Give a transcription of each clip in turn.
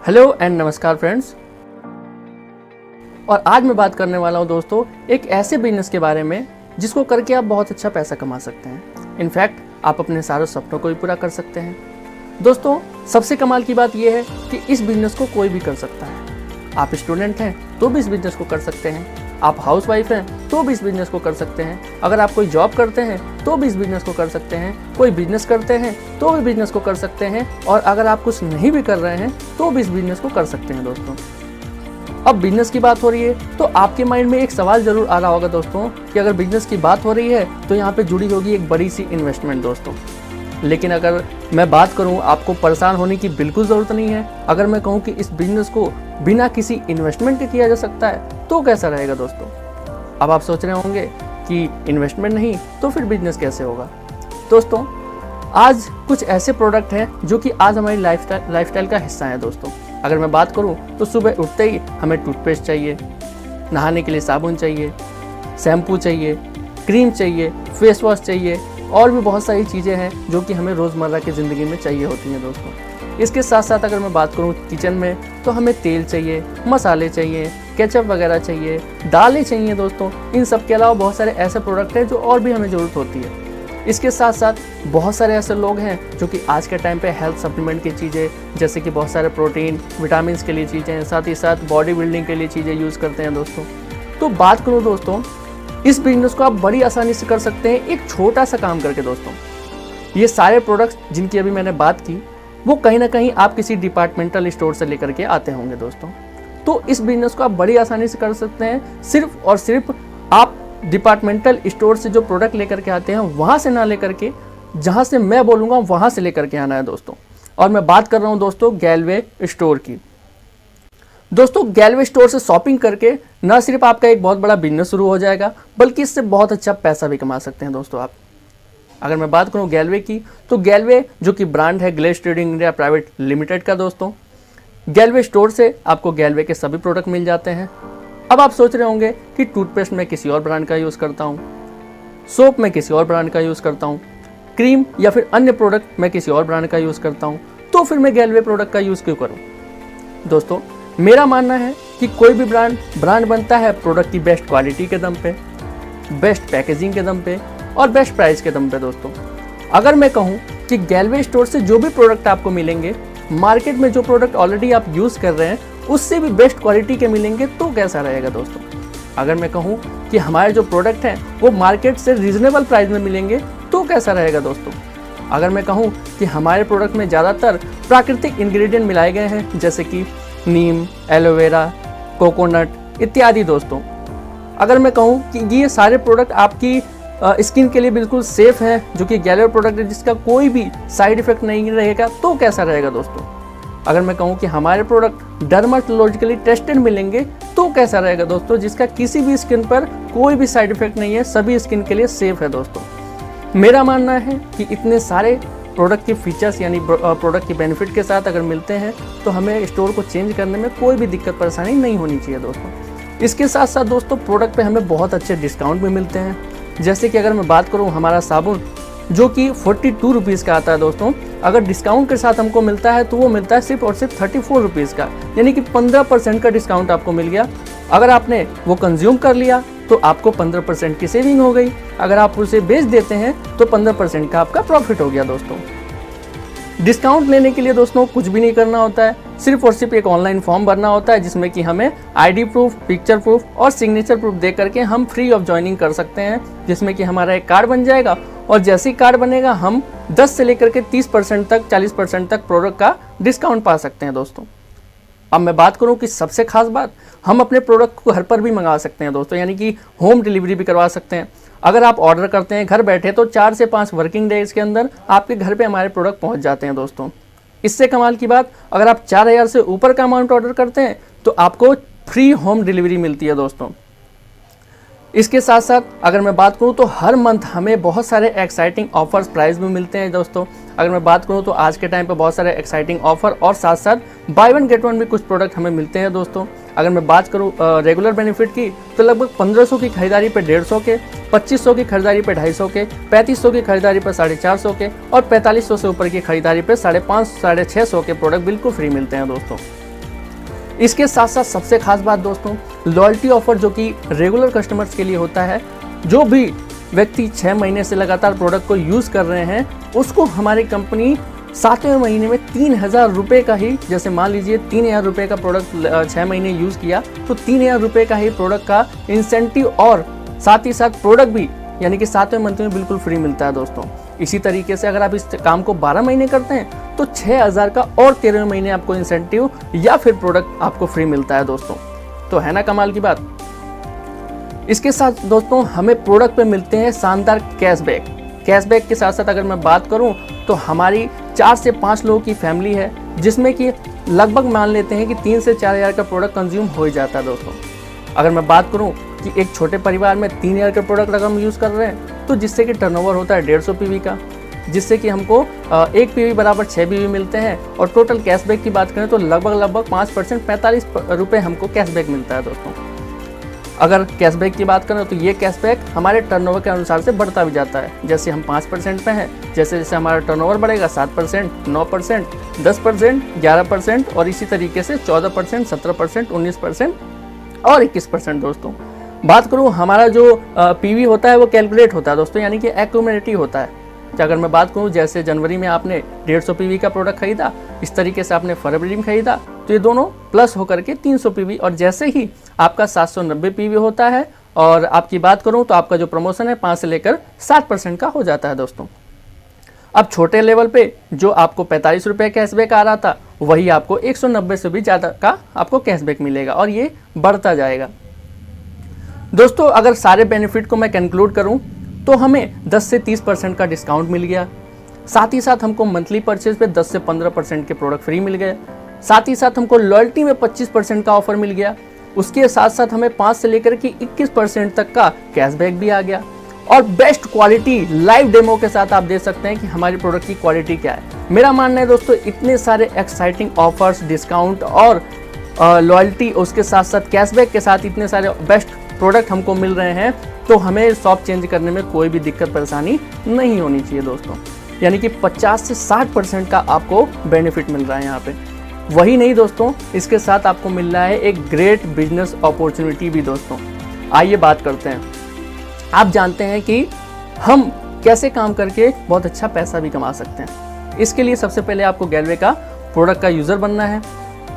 Hello and नमस्कार friends. और आज मैं बात करने वाला हूं दोस्तों एक ऐसे बिजनेस के बारे में जिसको करके आप बहुत अच्छा पैसा कमा सकते हैं। इनफैक्ट आप अपने सारे सपनों को भी पूरा कर सकते हैं। दोस्तों सबसे कमाल की बात यह है कि इस बिजनेस को कोई भी कर सकता है। आप स्टूडेंट हैं तो भी इस बिजनेस को कर सकते हैं, आप हाउसवाइफ हैं तो भी इस बिजनेस को कर सकते हैं, अगर आप कोई जॉब करते हैं तो भी इस बिजनेस को कर सकते हैं, कोई बिजनेस करते हैं तो भी बिजनेस को कर सकते हैं, और अगर आप कुछ नहीं भी कर रहे हैं तो भी इस बिजनेस को कर सकते हैं। दोस्तों अब बिजनेस की बात हो रही है तो आपके माइंड में एक सवाल जरूर आ रहा होगा दोस्तों कि अगर बिजनेस की बात हो रही है तो यहाँ पे जुड़ी होगी एक बड़ी सी इन्वेस्टमेंट दोस्तों। लेकिन अगर मैं बात करूं आपको परेशान होने की बिल्कुल ज़रूरत नहीं है। अगर मैं कहूं कि इस बिजनेस को बिना किसी इन्वेस्टमेंट के किया जा सकता है तो कैसा रहेगा दोस्तों। अब आप सोच रहे होंगे कि इन्वेस्टमेंट नहीं तो फिर बिजनेस कैसे होगा। दोस्तों आज कुछ ऐसे प्रोडक्ट हैं जो कि आज हमारी लाइफस्टाइल का हिस्सा है दोस्तों। अगर मैं बात करूं तो सुबह उठते ही हमें टूथपेस्ट चाहिए, नहाने के लिए साबुन चाहिए, शैम्पू चाहिए, क्रीम चाहिए, फेस वॉश चाहिए, और भी बहुत सारी चीज़ें हैं जो कि हमें रोज़मर्रा की ज़िंदगी में चाहिए होती हैं दोस्तों। इसके साथ साथ अगर मैं बात करूं किचन में तो हमें तेल चाहिए, मसाले चाहिए, केचप वगैरह चाहिए, दालें चाहिए दोस्तों। इन सब के अलावा बहुत सारे ऐसे प्रोडक्ट हैं जो और भी हमें ज़रूरत होती है। इसके साथ साथ बहुत सारे ऐसे लोग हैं जो कि आज के टाइम पे हेल्थ सप्लीमेंट की चीज़ें जैसे कि बहुत सारे प्रोटीन विटामिन के लिए चीज़ें, साथ ही साथ बॉडी बिल्डिंग के लिए चीज़ें यूज़ करते हैं दोस्तों। तो बात करूँ दोस्तों इस बिजनेस को आप बड़ी आसानी से कर सकते हैं एक छोटा सा काम करके दोस्तों। ये सारे प्रोडक्ट्स जिनकी अभी मैंने बात की वो कहीं ना कहीं आप किसी डिपार्टमेंटल स्टोर से लेकर के आते होंगे दोस्तों। तो इस बिजनेस को आप बड़ी आसानी से कर सकते हैं। सिर्फ और सिर्फ आप डिपार्टमेंटल स्टोर से जो प्रोडक्ट लेकर के आते हैं वहाँ से ना लेकर के जहाँ से मैं बोलूँगा वहाँ से लेकर के आना है दोस्तों। और मैं बात कर रहा हूँ दोस्तों गैलवे स्टोर की। दोस्तों गैलवे स्टोर से शॉपिंग करके ना सिर्फ आपका एक बहुत बड़ा बिजनेस शुरू हो जाएगा बल्कि इससे बहुत अच्छा पैसा भी कमा सकते हैं दोस्तों आप। अगर मैं बात करूं गैलवे की तो गैलवे जो कि ब्रांड है Glaze trading India private limited का दोस्तों, गैलवे स्टोर से आपको गैलवे के सभी प्रोडक्ट मिल जाते हैं। अब आप सोच रहे होंगे कि टूथपेस्ट में किसी और ब्रांड का यूज़ करता हूँ, सोप में किसी और ब्रांड का यूज़ करता हूँ, क्रीम या फिर अन्य प्रोडक्ट मैं किसी और ब्रांड का यूज़ करता हूँ, तो फिर मैं गैलवे प्रोडक्ट का यूज़ क्यों करूँ। दोस्तों मेरा मानना है कि कोई भी ब्रांड बनता है प्रोडक्ट की बेस्ट क्वालिटी के दम पे, बेस्ट पैकेजिंग के दम पे और बेस्ट प्राइस के दम पे दोस्तों। अगर मैं कहूँ कि गैलवे स्टोर से जो भी प्रोडक्ट आपको मिलेंगे मार्केट में जो प्रोडक्ट ऑलरेडी आप यूज़ कर रहे हैं उससे भी बेस्ट क्वालिटी के मिलेंगे तो कैसा रहेगा दोस्तों। अगर मैं कहूँ कि हमारे जो प्रोडक्ट हैं वो मार्केट से रीजनेबल प्राइस में मिलेंगे तो कैसा रहेगा दोस्तों। अगर मैं कहूँ कि हमारे प्रोडक्ट में ज़्यादातर प्राकृतिक इंग्रेडिएंट मिलाए गए हैं जैसे कि नीम, एलोवेरा, कोकोनट इत्यादि दोस्तों। अगर मैं कहूँ कि ये सारे प्रोडक्ट आपकी स्किन के लिए बिल्कुल सेफ़ है जो कि गैलवे प्रोडक्ट है जिसका कोई भी साइड इफेक्ट नहीं रहेगा तो कैसा रहेगा दोस्तों। अगर मैं कहूँ कि हमारे प्रोडक्ट डर्माटोलॉजिकली टेस्टेड मिलेंगे तो कैसा रहेगा दोस्तों, जिसका किसी भी स्किन पर कोई भी साइड इफेक्ट नहीं है, सभी स्किन के लिए सेफ़ है दोस्तों। मेरा मानना है कि इतने सारे प्रोडक्ट के फीचर्स यानी प्रोडक्ट के बेनिफिट के साथ अगर मिलते हैं तो हमें स्टोर को चेंज करने में कोई भी दिक्कत परेशानी नहीं होनी चाहिए दोस्तों। इसके साथ साथ दोस्तों प्रोडक्ट पे हमें बहुत अच्छे डिस्काउंट भी मिलते हैं। जैसे कि अगर मैं बात करूं हमारा साबुन जो कि 42 रुपीज़ का आता है दोस्तों, अगर डिस्काउंट के साथ हमको मिलता है तो वो मिलता है सिर्फ और सिर्फ 34 रुपीज़ का, यानी कि 15% का डिस्काउंट आपको मिल गया। अगर आपने वो कंज्यूम कर लिया तो आपको 15% की सेविंग हो गई। अगर आप उसे बेच देते हैं तो 15% का आपका प्रॉफिट हो गया दोस्तों। डिस्काउंट लेने के लिए दोस्तों कुछ भी नहीं करना होता है, सिर्फ और सिर्फ एक ऑनलाइन फॉर्म भरना होता है जिसमें कि हमें आईडी प्रूफ, पिक्चर प्रूफ और सिग्नेचर प्रूफ दे करके हम फ्री ऑफ ज्वाइनिंग कर सकते हैं, जिसमें कि हमारा एक कार्ड बन जाएगा और जैसे ही कार्ड बनेगा हम 10 से लेकर के 30% तक 40% तक प्रोडक्ट का डिस्काउंट पा सकते हैं दोस्तों। अब मैं बात करूं कि सबसे खास बात, हम अपने प्रोडक्ट को घर पर भी मंगा सकते हैं दोस्तों, यानी कि होम डिलीवरी भी करवा सकते हैं। अगर आप ऑर्डर करते हैं घर बैठे तो 4 से 5 वर्किंग डेज के अंदर आपके घर पे हमारे प्रोडक्ट पहुंच जाते हैं दोस्तों। इससे कमाल की बात, अगर आप 4000 से ऊपर का अमाउंट ऑर्डर करते हैं तो आपको फ्री होम डिलीवरी मिलती है दोस्तों। इसके साथ साथ अगर मैं बात करूं तो हर मंथ हमें बहुत सारे एक्साइटिंग ऑफर्स प्राइस भी मिलते हैं दोस्तों। अगर मैं बात करूं तो आज के टाइम पे बहुत सारे एक्साइटिंग ऑफर और साथ साथ बाय वन गेट वन भी कुछ प्रोडक्ट हमें मिलते हैं दोस्तों। अगर मैं बात करूं रेगुलर बेनिफिट की तो लगभग 1500 की खरीदारी पे 150 के, 2500 की खरीदारी पे 250 के, 3500 की खरीदारी पे 450 के और 4500 से ऊपर की खरीदारी पे 550 650 के प्रोडक्ट बिल्कुल फ्री मिलते हैं दोस्तों। इसके साथ साथ सबसे खास बात दोस्तों, लॉयल्टी ऑफर जो कि रेगुलर कस्टमर्स के लिए होता है। जो भी व्यक्ति 6 महीने से लगातार प्रोडक्ट को यूज़ कर रहे हैं, उसको हमारी कंपनी 7वें महीने में 3,000 रुपये का ही, जैसे मान लीजिए 3,000 रुपये का प्रोडक्ट 6 महीने यूज़ किया तो 3,000 रुपये का ही प्रोडक्ट का इंसेंटिव और साथ ही साथ प्रोडक्ट भी यानी कि 7वें मंथ में बिल्कुल फ्री मिलता है दोस्तों। इसी तरीके से अगर आप इस काम को 12 महीने करते हैं तो 6,000 का और 13वें महीने आपको इंसेंटिव या फिर प्रोडक्ट आपको फ्री मिलता है दोस्तों। तो है ना कमाल की बात। इसके साथ दोस्तों हमें प्रोडक्ट पे मिलते हैं शानदार कैशबैक। कैशबैक के साथ साथ अगर मैं बात करूं तो हमारी 4 से 5 लोगों की फैमिली है, जिसमें कि लगभग मान लेते हैं कि 3 से 4,000 का प्रोडक्ट कंज्यूम हो ही जाता है दोस्तों। अगर मैं बात करूं कि एक छोटे परिवार में 3,000 का प्रोडक्ट अगर हम यूज़ कर रहे हैं तो जिससे कि टर्नओवर होता है 150 पीवी का, जिससे कि हमको 1 पीवी बराबर 6 पीवी मिलते हैं। और टोटल कैशबैक की बात करें तो लगभग 5% 45 रुपये हमको कैशबैक मिलता है दोस्तों। अगर कैशबैक की बात करें तो ये कैशबैक हमारे टर्नओवर के अनुसार से बढ़ता भी जाता है। जैसे हम 5% पे हैं, जैसे जैसे हमारा टर्नओवर बढ़ेगा 7%, 9%, 10%, 11% और इसी तरीके से 14%, 17%, 19% और 21% दोस्तों। बात करूँ हमारा जो पीवी होता है वो कैलकुलेट होता है दोस्तों, यानी कि एक्यूमुलेटिव होता है। अगर मैं बात करूँ जैसे जनवरी में आपने 150 पीवी का प्रोडक्ट खरीदा, इस तरीके से आपने फरवरी में खरीदा तो ये दोनों प्लस होकर के 300 पीवी, और जैसे ही आपका 790 पीवी होता है और आपकी बात करूँ तो आपका जो प्रमोशन है 5 से लेकर 7% का हो जाता है दोस्तों। अब छोटे लेवल पे जो आपको 45 रुपये कैशबैक आ रहा था वही आपको 190 से भी ज़्यादा का आपको कैशबैक मिलेगा और ये बढ़ता जाएगा दोस्तों। अगर सारे बेनिफिट को मैं कंक्लूड करूं तो हमें 10 से 30% का डिस्काउंट मिल गया। साथ ही साथ हमको मंथली परचेज पे 10 से 15% के प्रोडक्ट फ्री मिल गए। साथ ही साथ हमको लॉयल्टी में 25% का ऑफर मिल गया। उसके साथ साथ हमें 5 से लेकर के 21% तक का कैशबैक भी आ गया। और बेस्ट क्वालिटी लाइव डेमो के साथ आप देख सकते हैं कि हमारी प्रोडक्ट की क्वालिटी क्या है। मेरा मानना है दोस्तों, इतने सारे एक्साइटिंग ऑफर्स, डिस्काउंट और लॉयल्टी, उसके साथ साथ कैशबैक के साथ इतने सारे बेस्ट प्रोडक्ट हमको मिल रहे हैं तो हमें शॉप चेंज करने में कोई भी दिक्कत परेशानी नहीं होनी चाहिए दोस्तों। यानी कि 50 से 60% का आपको बेनिफिट मिल रहा है यहाँ पे। वही नहीं दोस्तों, इसके साथ आपको मिल रहा है एक ग्रेट बिजनेस अपॉर्चुनिटी भी दोस्तों। आइए बात करते हैं। आप जानते हैं कि हम कैसे काम करके बहुत अच्छा पैसा भी कमा सकते हैं। इसके लिए सबसे पहले आपको गैलवे का प्रोडक्ट का यूज़र बनना है।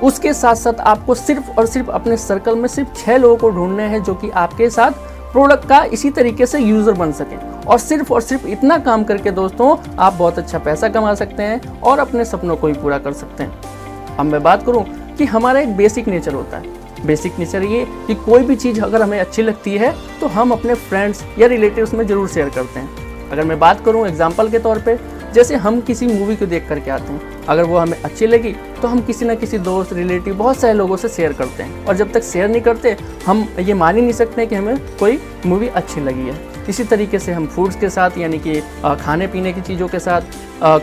उसके साथ साथ आपको सिर्फ और सिर्फ अपने सर्कल में सिर्फ 6 लोगों को ढूंढने हैं जो कि आपके साथ प्रोडक्ट का इसी तरीके से यूज़र बन सकें। और सिर्फ इतना काम करके दोस्तों आप बहुत अच्छा पैसा कमा सकते हैं और अपने सपनों को भी पूरा कर सकते हैं। अब मैं बात करूं कि हमारा एक बेसिक नेचर होता है। बेसिक नेचर ये कि कोई भी चीज़ अगर हमें अच्छी लगती है तो हम अपने फ्रेंड्स या रिलेटिव्स में ज़रूर शेयर करते हैं। अगर मैं बात करूं एग्जांपल के तौर पे, जैसे हम किसी मूवी को देख करके आते हैं, अगर वो हमें अच्छी लगी तो हम किसी ना किसी दोस्त, रिलेटिव, बहुत सारे लोगों से शेयर करते हैं। और जब तक शेयर नहीं करते हम ये मान ही नहीं सकते कि हमें कोई मूवी अच्छी लगी है। इसी तरीके से हम फूड्स के साथ, यानी कि खाने पीने की चीज़ों के साथ,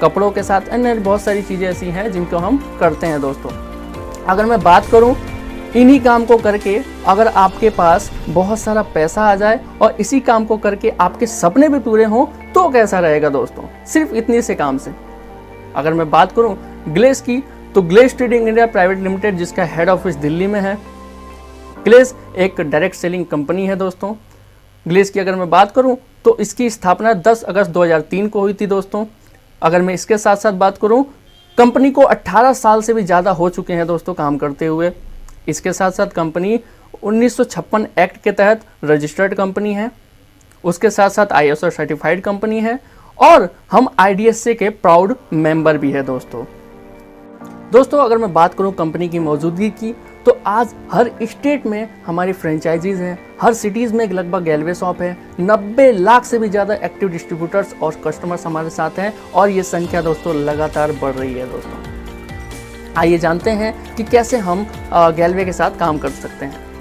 कपड़ों के साथ, अन्य बहुत सारी चीज़ें ऐसी हैं जिनको हम करते हैं दोस्तों। अगर मैं बात करूं इन्हीं काम को करके अगर आपके पास बहुत सारा पैसा आ जाए और इसी काम को करके आपके सपने भी पूरे हों तो कैसा रहेगा दोस्तों, सिर्फ इतने से काम से। अगर मैं बात करूं ग्लेस की, तो glace trading India private limited, जिसका हेड ऑफिस दिल्ली में है। ग्लेस एक डायरेक्ट सेलिंग कंपनी है दोस्तों। ग्लेस की अगर मैं बात करूं तो इसकी स्थापना 10 अगस्त 2003 को हुई थी दोस्तों। अगर मैं इसके साथ साथ बात करूं, कंपनी को 18 साल से भी ज़्यादा हो चुके हैं दोस्तों काम करते हुए। इसके साथ साथ कंपनी 1956 एक्ट के तहत रजिस्टर्ड कंपनी है। उसके साथ साथ ISO सर्टिफाइड कंपनी है और हम IDSA के प्राउड मेंबर भी है दोस्तों। अगर मैं बात करूं कंपनी की मौजूदगी की, तो आज हर स्टेट में हमारी फ्रेंचाइजीज हैं, हर सिटीज़ में लगभग गैलवे शॉप है, 90 लाख से भी ज़्यादा एक्टिव डिस्ट्रीब्यूटर्स और कस्टमर्स हमारे साथ हैं और ये संख्या दोस्तों लगातार बढ़ रही है दोस्तों। आइए जानते हैं कि कैसे हम गैलवे के साथ काम कर सकते हैं।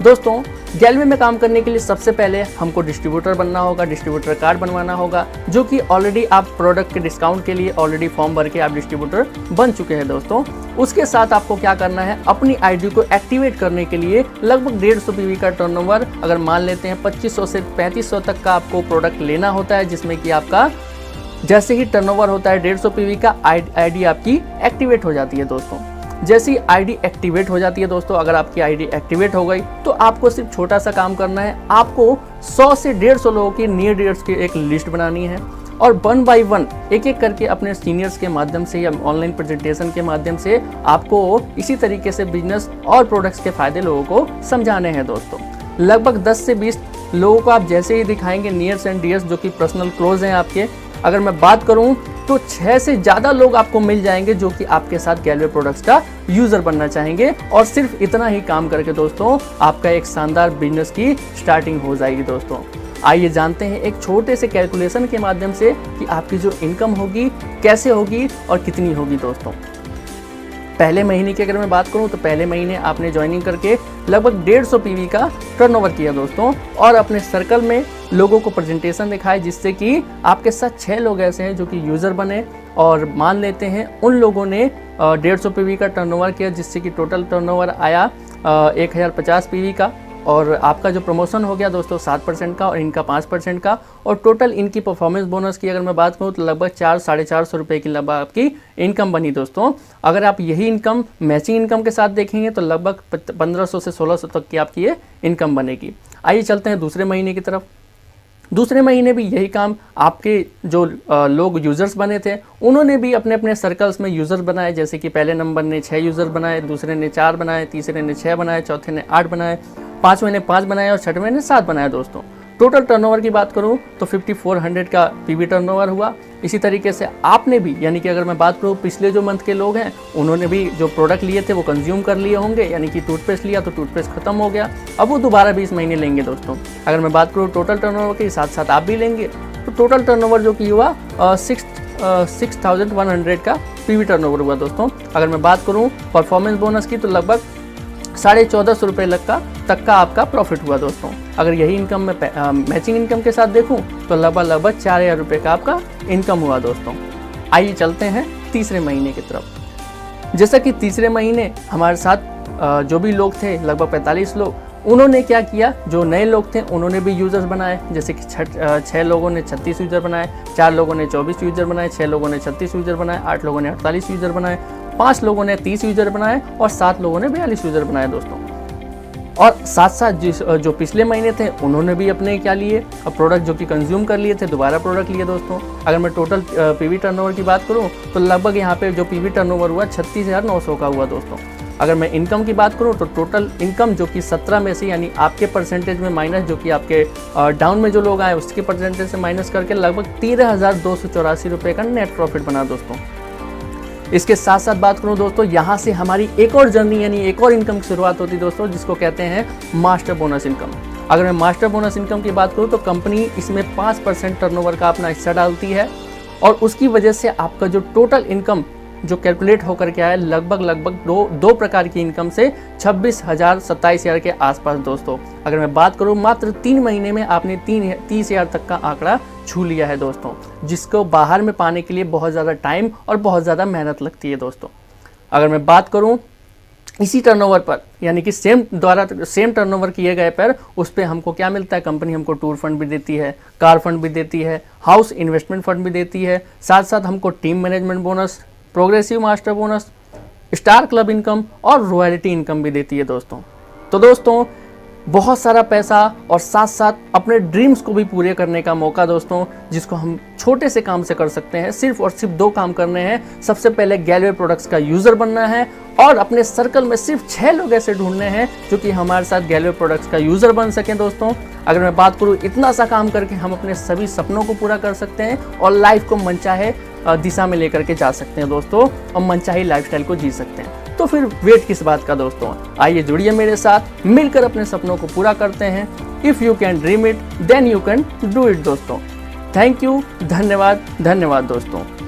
दोस्तों, गैलवे में काम करने के लिए सबसे पहले हमको डिस्ट्रीब्यूटर बनना होगा, डिस्ट्रीब्यूटर कार्ड बनवाना होगा, जो कि ऑलरेडी आप प्रोडक्ट के डिस्काउंट के लिए ऑलरेडी फॉर्म भर के आप डिस्ट्रीब्यूटर बन चुके हैं दोस्तों। उसके साथ आपको क्या करना है, अपनी आईडी को एक्टिवेट करने के लिए लगभग 150 पीवी का टर्नओवर, अगर मान लेते हैं 2500 से 3500 तक का आपको प्रोडक्ट लेना होता है, जिसमें कि आपका जैसे ही टर्नओवर होता है 150 पीवी का, आईडी आपकी एक्टिवेट हो जाती है दोस्तों। जैसी आईडी एक्टिवेट हो जाती है दोस्तों, अगर आपकी आईडी एक्टिवेट हो गई तो आपको सिर्फ छोटा सा काम करना है, आपको 100 से 150 लोगों की नियर डेट्स की एक लिस्ट बनानी है और 1 बाय 1 एक एक करके अपने सीनियर्स के माध्यम से या ऑनलाइन प्रेजेंटेशन के माध्यम से आपको इसी तरीके से बिजनेस और प्रोडक्ट्स के फायदे लोगों को समझाने हैं दोस्तों। लगभग 10 से 20 लोगों को आप जैसे ही दिखाएंगे नियर्स एंड डियर्स जो कि पर्सनल क्लोज हैं आपके, अगर मैं बात करूं तो 6 से ज़्यादा लोग आपको मिल जाएंगे जो कि आपके साथ गैलवे प्रोडक्ट्स का यूज़र बनना चाहेंगे और सिर्फ इतना ही काम करके दोस्तों आपका एक शानदार बिजनेस की स्टार्टिंग हो जाएगी दोस्तों। आइए जानते हैं एक छोटे से कैलकुलेशन के माध्यम से कि आपकी जो इनकम होगी कैसे होगी और कितनी होगी दोस्तों। पहले महीने की अगर मैं बात करूं तो पहले महीने आपने ज्वाइनिंग करके लगभग 150 पीवी का टर्नओवर किया दोस्तों और अपने सर्कल में लोगों को प्रेजेंटेशन दिखाए, जिससे कि आपके साथ 6 लोग ऐसे हैं जो कि यूज़र बने और मान लेते हैं उन लोगों ने 150 पीवी का टर्नओवर किया, जिससे कि टोटल टर्नओवर आया 1050 पीवी का और आपका जो प्रमोशन हो गया दोस्तों 7% का और इनका 5% का और टोटल इनकी परफॉर्मेंस बोनस की अगर मैं बात करूँ तो लगभग 400-450 रुपये की लगभग आपकी इनकम बनी दोस्तों। अगर आप यही इनकम मैचिंग इनकम के साथ देखेंगे तो लगभग 1500 से 1600 तक की आपकी ये इनकम बनेगी। आइए चलते हैं दूसरे महीने की तरफ। दूसरे महीने भी यही काम आपके जो लोग यूज़र्स बने थे उन्होंने भी अपने अपने सर्कल्स में यूज़र बनाए, जैसे कि पहले नंबर ने 6 यूज़र बनाए, दूसरे ने 4 बनाए, तीसरे ने 6 बनाए, चौथे ने 8 बनाए, 5वें ने 5 बनाए और 6वें ने 7 बनाए दोस्तों। टोटल टर्नओवर की बात करूं तो 5400 का पीवी टर्नओवर हुआ। इसी तरीके से आपने भी, यानी कि अगर मैं बात करूं पिछले जो मंथ के लोग हैं उन्होंने भी जो प्रोडक्ट लिए थे वो कंज्यूम कर लिए होंगे, यानी कि टूथपेस्ट लिया तो टूथपेस्ट खत्म हो गया, अब वो दोबारा 20 महीने लेंगे दोस्तों। अगर मैं बात करूं टोटल टर्नओवर के साथ साथ आप भी लेंगे तो टोटल टर्नओवर जो कि हुआ 6100 का पीवी टर्नओवर हुआ दोस्तों। अगर मैं बात करूँ परफॉर्मेंस बोनस की तो लगभग 1450 रुपये तक का आपका प्रॉफिट हुआ दोस्तों। अगर यही इनकम में मैचिंग इनकम के साथ देखूं तो लगभग 4000 रुपये का आपका इनकम हुआ दोस्तों। आइए चलते हैं तीसरे महीने की तरफ। जैसा कि तीसरे महीने हमारे साथ जो भी लोग थे लगभग 45 लोग, उन्होंने क्या किया, जो नए लोग थे उन्होंने भी यूज़र्स बनाए, जैसे कि 6 लोगों ने 36 यूज़र बनाए, 4 लोगों ने 24 यूज़र बनाए, 6 लोगों ने 36 यूज़र बनाए, 8 लोगों ने 48 यूज़र बनाए, 5 लोगों ने 30 यूज़र बनाए और 7 लोगों ने 42 यूज़र बनाए दोस्तों। और साथ साथ जो पिछले महीने थे उन्होंने भी अपने क्या लिए, प्रोडक्ट जो कि कंज्यूम कर लिए थे दोबारा प्रोडक्ट लिए दोस्तों। अगर मैं टोटल पीवी टर्नओवर की बात करूं तो लगभग यहाँ पे जो पीवी टर्नओवर हुआ 36,900 का हुआ दोस्तों। अगर मैं इनकम की बात करूं तो टोटल इनकम जो कि 17 में से, यानी आपके परसेंटेज में माइनस जो कि आपके डाउन में जो लोग आए उसके परसेंटेज से माइनस करके लगभग 13,284 रुपये का नेट प्रॉफिट बना दोस्तों। इसके साथ साथ बात करूं दोस्तों, यहाँ से हमारी एक और जर्नी यानी एक और इनकम की शुरुआत होती है दोस्तों, जिसको कहते हैं मास्टर बोनस इनकम। अगर मैं मास्टर बोनस इनकम की बात करूं तो कंपनी इसमें 5% टर्नओवर का अपना हिस्सा डालती है और उसकी वजह से आपका जो टोटल इनकम जो कैलकुलेट होकर के आया लगभग दो प्रकार की इनकम से 26,000-27,000 के आसपास दोस्तों। अगर मैं बात करूं मात्र 3 महीने में आपने 30,000 तक का आंकड़ा छू लिया है दोस्तों, जिसको बाहर में पाने के लिए बहुत ज़्यादा टाइम और बहुत ज़्यादा मेहनत लगती है दोस्तों। अगर मैं बात करूं इसी टर्नओवर पर, यानी कि सेम टर्नओवर किए गए पर उस पर हमको क्या मिलता है, कंपनी हमको टूर फंड भी देती है, कार फंड भी देती है, हाउस इन्वेस्टमेंट फंड भी देती है, साथ साथ हमको team management bonus, progressive master bonus, star club income और रॉयल्टी इनकम भी देती है दोस्तों। तो दोस्तों बहुत सारा पैसा और साथ साथ अपने ड्रीम्स को भी पूरे करने का मौका दोस्तों, जिसको हम छोटे से काम से कर सकते हैं। सिर्फ और सिर्फ 2 काम करने हैं। सबसे पहले गैलवे प्रोडक्ट्स का यूज़र बनना है और अपने सर्कल में सिर्फ 6 लोग ऐसे ढूंढने हैं जो कि हमारे साथ गैलवे प्रोडक्ट्स का यूज़र बन सकें दोस्तों। अगर मैं बात करूँ इतना सा काम करके हम अपने सभी सपनों को पूरा कर सकते हैं और लाइफ को मनचाहे दिशा में लेकर के जा सकते हैं दोस्तों और मनचाही लाइफस्टाइल को जी सकते हैं। तो फिर वेट किस बात का दोस्तों, आइए जुड़िए मेरे साथ, मिलकर अपने सपनों को पूरा करते हैं। If you can dream it then you can do it दोस्तों। थैंक यू, धन्यवाद दोस्तों।